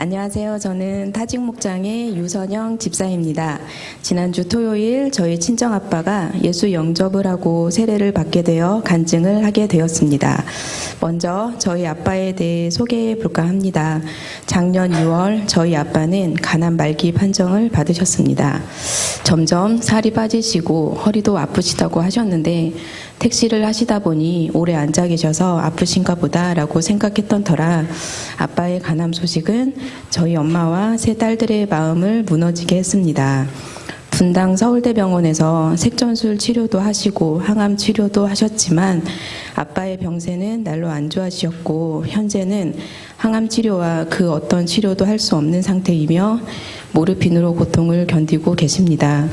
안녕하세요. 저는 타직 목장의 유선영 집사입니다. 지난주 토요일 저희 친정아빠가 예수 영접을 하고 세례를 받게 되어 간증을 하게 되었습니다. 먼저 저희 아빠에 대해 소개해 볼까 합니다. 작년 6월 저희 아빠는 간암 말기 판정을 받으셨습니다. 점점 살이 빠지시고 허리도 아프시다고 하셨는데 택시를 하시다 보니 오래 앉아 계셔서 아프신가 보다라고 생각했던 터라 아빠의 간암 소식은 저희 엄마와 세 딸들의 마음을 무너지게 했습니다. 분당 서울대병원에서 색전술 치료도 하시고 항암 치료도 하셨지만 아빠의 병세는 날로 안 좋아지셨고 현재는 항암 치료와 그 어떤 치료도 할 수 없는 상태이며 모르핀으로 고통을 견디고 계십니다.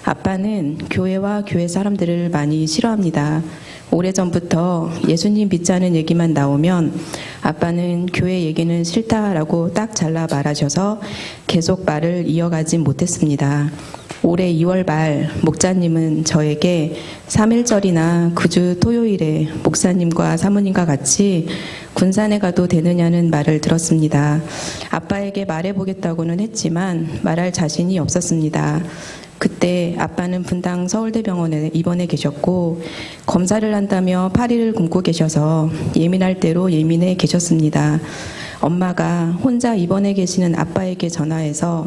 아빠는 교회와 교회 사람들을 많이 싫어합니다. 오래전부터 예수님 믿자는 얘기만 나오면 아빠는 교회 얘기는 싫다라고 딱 잘라 말하셔서 계속 말을 이어가지 못했습니다. 올해 2월 말 목사님은 저에게 3일절이나 9주 토요일에 목사님과 사모님과 같이 군산에 가도 되느냐는 말을 들었습니다. 아빠에게 말해보겠다고는 했지만 말할 자신이 없었습니다. 그때 아빠는 분당 서울대병원에 입원해 계셨고 검사를 한다며 파리를 굶고 계셔서 예민할 대로 예민해 계셨습니다. 엄마가 혼자 입원해 계시는 아빠에게 전화해서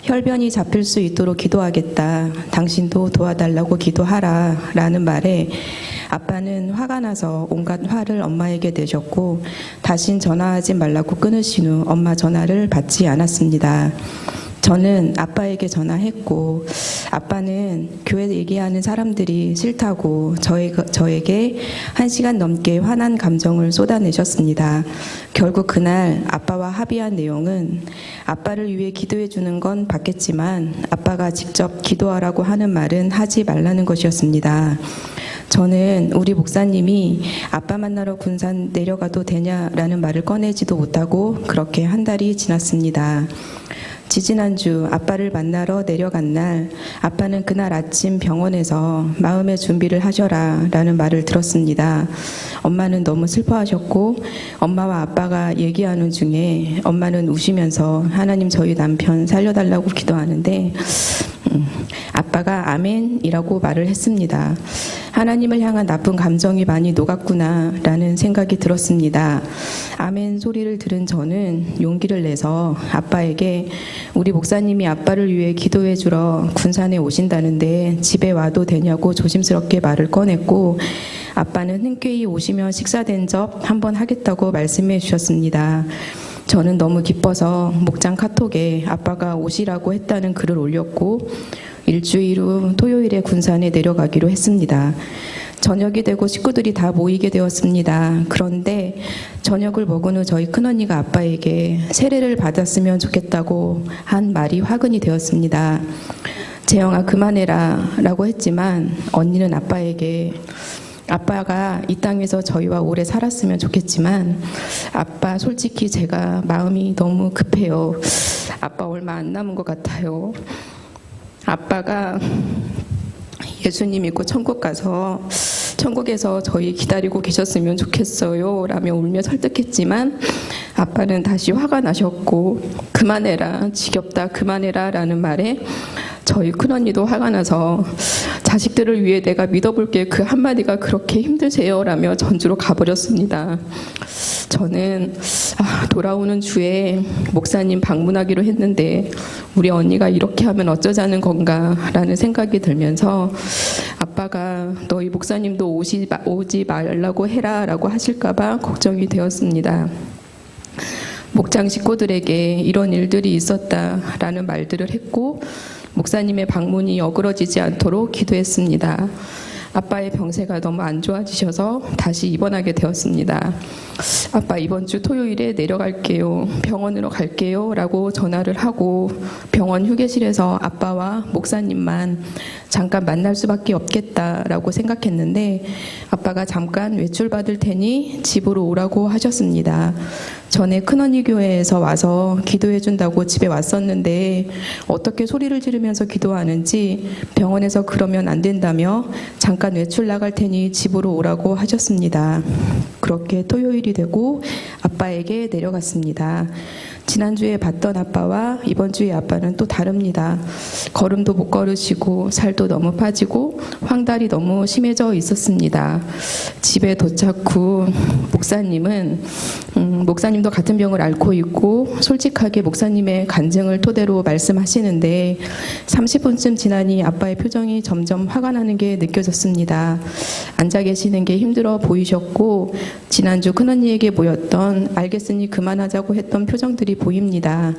혈변이 잡힐 수 있도록 기도하겠다. 당신도 도와달라고 기도하라. 라는 말에 아빠는 화가 나서 온갖 화를 엄마에게 내셨고 다신 전화하지 말라고 끊으신 후 엄마 전화를 받지 않았습니다. 저는 아빠에게 전화했고 아빠는 교회 얘기하는 사람들이 싫다고 저에게 1시간 넘게 화난 감정을 쏟아내셨습니다. 결국 그날 아빠와 합의한 내용은 아빠를 위해 기도해 주는 건 받겠지만 아빠가 직접 기도하라고 하는 말은 하지 말라는 것이었습니다. 저는 우리 목사님이 아빠 만나러 군산 내려가도 되냐라는 말을 꺼내지도 못하고 그렇게 한 달이 지났습니다. 지지난주 아빠를 만나러 내려간 날 아빠는 그날 아침 병원에서 마음의 준비를 하셔라 라는 말을 들었습니다. 엄마는 너무 슬퍼하셨고 엄마와 아빠가 얘기하는 중에 엄마는 우시면서 하나님 저희 남편 살려달라고 기도하는데 아빠가 아멘이라고 말을 했습니다. 하나님을 향한 나쁜 감정이 많이 녹았구나 라는 생각이 들었습니다. 아멘 소리를 들은 저는 용기를 내서 아빠에게 우리 목사님이 아빠를 위해 기도해 주러 군산에 오신다는데 집에 와도 되냐고 조심스럽게 말을 꺼냈고 아빠는 흔쾌히 오시면 식사 대접 한번 하겠다고 말씀해 주셨습니다. 저는 너무 기뻐서 목장 카톡에 아빠가 오시라고 했다는 글을 올렸고 일주일 후 토요일에 군산에 내려가기로 했습니다. 저녁이 되고 식구들이 다 모이게 되었습니다. 그런데 저녁을 먹은 후 저희 큰언니가 아빠에게 세례를 받았으면 좋겠다고 한 말이 화근이 되었습니다. 재영아 그만해라 라고 했지만 언니는 아빠에게 아빠가 이 땅에서 저희와 오래 살았으면 좋겠지만 아빠 솔직히 제가 마음이 너무 급해요. 아빠 얼마 안 남은 것 같아요. 아빠가 예수님 믿고 천국 가서 천국에서 저희 기다리고 계셨으면 좋겠어요 라며 울며 설득했지만 아빠는 다시 화가 나셨고 그만해라 지겹다 그만해라 라는 말에 저희 큰언니도 화가 나서 자식들을 위해 내가 믿어볼게 그 한마디가 그렇게 힘드세요 라며 전주로 가버렸습니다. 저는 돌아오는 주에 목사님 방문하기로 했는데 우리 언니가 이렇게 하면 어쩌자는 건가 라는 생각이 들면서 아빠가 너희 목사님도 오지 말라고 해라 라고 하실까봐 걱정이 되었습니다. 목장 식구들에게 이런 일들이 있었다라는 말들을 했고 목사님의 방문이 어그러지지 않도록 기도했습니다. 아빠의 병세가 너무 안 좋아지셔서 다시 입원하게 되었습니다. 아빠 이번 주 토요일에 내려갈게요. 병원으로 갈게요. 라고 전화를 하고 병원 휴게실에서 아빠와 목사님만 잠깐 만날 수밖에 없겠다라고 생각했는데 아빠가 잠깐 외출 받을 테니 집으로 오라고 하셨습니다. 전에 큰언니 교회에서 와서 기도해 준다고 집에 왔었는데 어떻게 소리를 지르면서 기도하는지 병원에서 그러면 안 된다며 잠깐 외출 나갈 테니 집으로 오라고 하셨습니다. 그렇게 토요일이 되고 아빠에게 내려갔습니다. 지난주에 봤던 아빠와 이번 주의 아빠는 또 다릅니다. 걸음도 못 걸으시고 살도 너무 빠지고 황달이 너무 심해져 있었습니다. 집에 도착 후 목사님도 같은 병을 앓고 있고 솔직하게 목사님의 간증을 토대로 말씀하시는데 30분쯤 지나니 아빠의 표정이 점점 화가 나는 게 느껴졌습니다. 앉아 계시는 게 힘들어 보이셨고 지난주 큰언니에게 보였던 알겠으니 그만하자고 했던 표정들이 보입니다.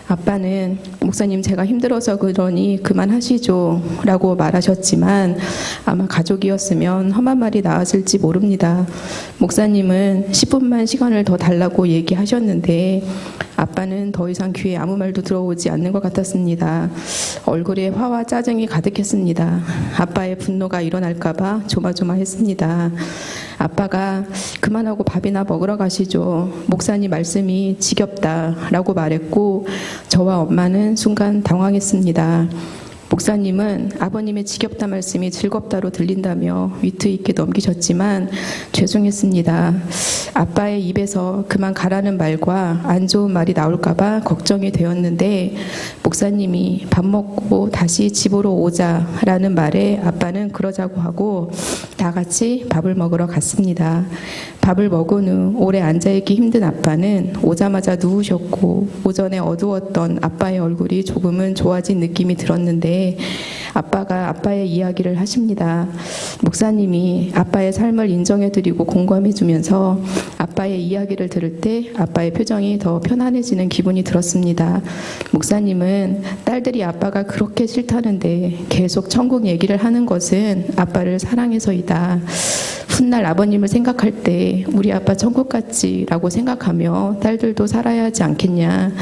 아빠는 목사님 제가 힘들어서 그러니 그만하시죠 라고 말하셨지만 아마 가족이었으면 험한 말이 나왔을지 모릅니다. 목사님은 10분만 시간을 더 달라고 얘기하셨는데 아빠는 더 이상 귀에 아무 말도 들어오지 않는 것 같았습니다. 얼굴에 화와 짜증이 가득했습니다. 아빠의 분노가 일어날까봐 조마조마했습니다. 아빠가 그만하고 밥이나 먹으러 가시죠. 목사님 말씀이 지겹다라고 말했고 저와 엄마는 순간 당황했습니다. 목사님은 아버님의 지겹다 말씀이 즐겁다로 들린다며 위트 있게 넘기셨지만 죄송했습니다. 아빠의 입에서 그만 가라는 말과 안 좋은 말이 나올까봐 걱정이 되었는데 목사님이 밥 먹고 다시 집으로 오자라는 말에 아빠는 그러자고 하고 다 같이 밥을 먹으러 갔습니다. 밥을 먹은 후 오래 앉아있기 힘든 아빠는 오자마자 누우셨고 오전에 어두웠던 아빠의 얼굴이 조금은 좋아진 느낌이 들었는데 아빠가 아빠의 이야기를 하십니다. 목사님이 아빠의 삶을 인정해드리고 공감해주면서 아빠의 이야기를 들을 때 아빠의 표정이 더 편안해지는 기분이 들었습니다. 목사님은 딸들이 아빠가 그렇게 싫다는데 계속 천국 얘기를 하는 것은 아빠를 사랑해서이다. 훗날 아버님을 생각할 때 우리 아빠 천국 같지라고 생각하며 딸들도 살아야 하지 않겠냐.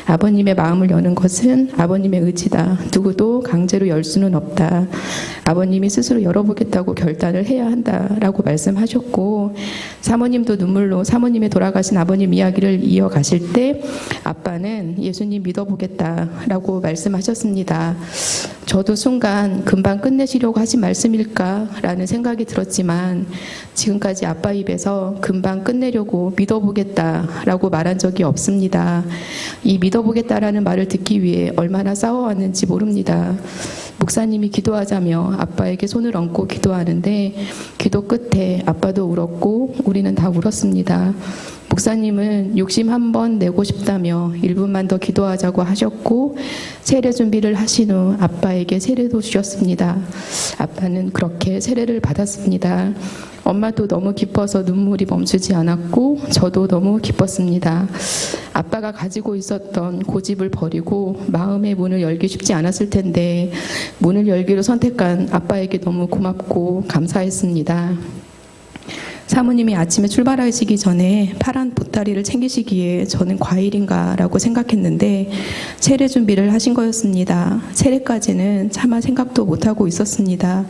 아버님의 마음을 여는 것은 아버님의 의지다. 누구도 강제로 열 수는 없다. 아버님이 스스로 열어보겠다고 결단을 해야 한다라고 말씀하셨고 사모님도 눈물로 사모님의 돌아가신 아버님 이야기를 이어가실 때 아빠는 예수님 믿어보겠다라고 말씀하셨습니다. 저도 순간 금방 끝내시려고 하신 말씀일까라는 생각이 들었지만 지금까지 아빠 입에서 금방 끝내려고 믿어보겠다라고 말한 적이 없습니다. 이 믿어보겠다라는 말을 듣기 위해 얼마나 싸워왔는지 모릅니다. 목사님이 기도하자며 아빠에게 손을 얹고 기도하는데 기도 끝에 아빠도 울었고 우리는 다 울었습니다. 목사님은 욕심 한번 내고 싶다며 1분만 더 기도하자고 하셨고 세례 준비를 하신 후 아빠에게 세례도 주셨습니다. 아빠는 그렇게 세례를 받았습니다. 엄마도 너무 기뻐서 눈물이 멈추지 않았고 저도 너무 기뻤습니다. 아빠가 가지고 있었던 고집을 버리고 마음의 문을 열기 쉽지 않았을 텐데 문을 열기로 선택한 아빠에게 너무 고맙고 감사했습니다. 사모님이 아침에 출발하시기 전에 파란 보따리를 챙기시기에 저는 과일인가라고 생각했는데 세례 준비를 하신 거였습니다. 세례까지는 차마 생각도 못하고 있었습니다.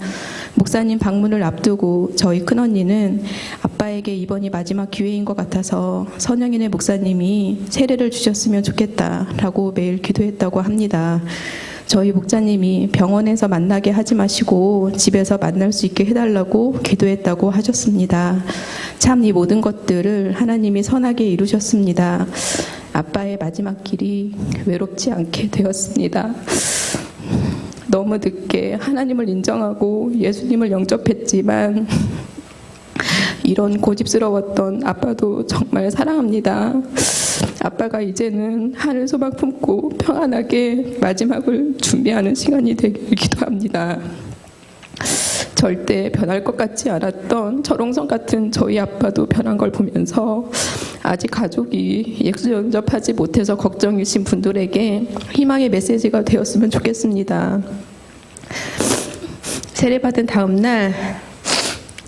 목사님 방문을 앞두고 저희 큰언니는 아빠에게 이번이 마지막 기회인 것 같아서 선영인의 목사님이 세례를 주셨으면 좋겠다라고 매일 기도했다고 합니다. 저희 목사님이 병원에서 만나게 하지 마시고 집에서 만날 수 있게 해달라고 기도했다고 하셨습니다. 참 이 모든 것들을 하나님이 선하게 이루셨습니다. 아빠의 마지막 길이 외롭지 않게 되었습니다. 너무 늦게 하나님을 인정하고 예수님을 영접했지만 이런 고집스러웠던 아빠도 정말 사랑합니다. 아빠가 이제는 하늘 소망 품고 평안하게 마지막을 준비하는 시간이 되길 기도합니다. 절대 변할 것 같지 않았던 철옹성 같은 저희 아빠도 변한 걸 보면서 아직 가족이 예수 영접하지 못해서 걱정이신 분들에게 희망의 메시지가 되었으면 좋겠습니다. 세례받은 다음 날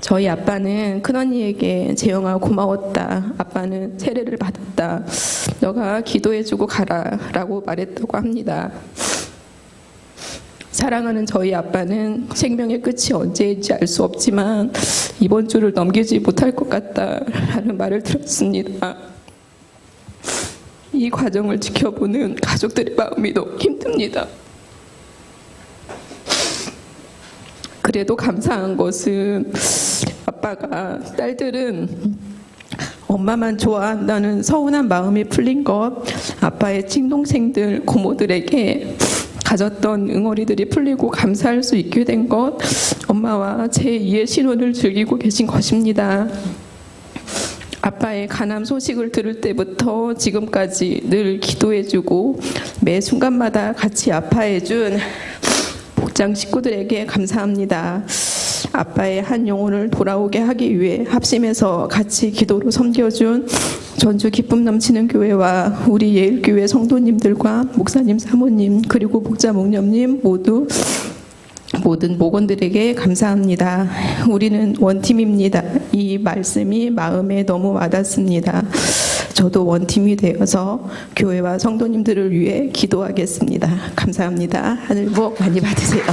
저희 아빠는 큰언니에게 재영아 고마웠다. 아빠는 세례를 받았다. 너가 기도해주고 가라 라고 말했다고 합니다. 사랑하는 저희 아빠는 생명의 끝이 언제인지 알 수 없지만 이번 주를 넘기지 못할 것 같다라는 말을 들었습니다. 이 과정을 지켜보는 가족들의 마음이 너무 힘듭니다. 그래도 감사한 것은 아빠가 딸들은 엄마만 좋아한다는 서운한 마음이 풀린 것, 아빠의 친동생들, 고모들에게 가졌던 응어리들이 풀리고 감사할 수 있게 된 것, 엄마와 제2의 신혼을 즐기고 계신 것입니다. 아빠의 간암 소식을 들을 때부터 지금까지 늘 기도해주고 매 순간마다 같이 아파해준 복장 식구들에게 감사합니다. 아빠의 한 영혼을 돌아오게 하기 위해 합심해서 같이 기도로 섬겨준 전주 기쁨 넘치는 교회와 우리 예일교회 성도님들과 목사님, 사모님, 그리고 목자, 목녀님 모든 목원들에게 감사합니다. 우리는 원팀입니다. 이 말씀이 마음에 너무 와닿습니다. 저도 원팀이 되어서 교회와 성도님들을 위해 기도하겠습니다. 감사합니다. 하늘 복 많이 받으세요.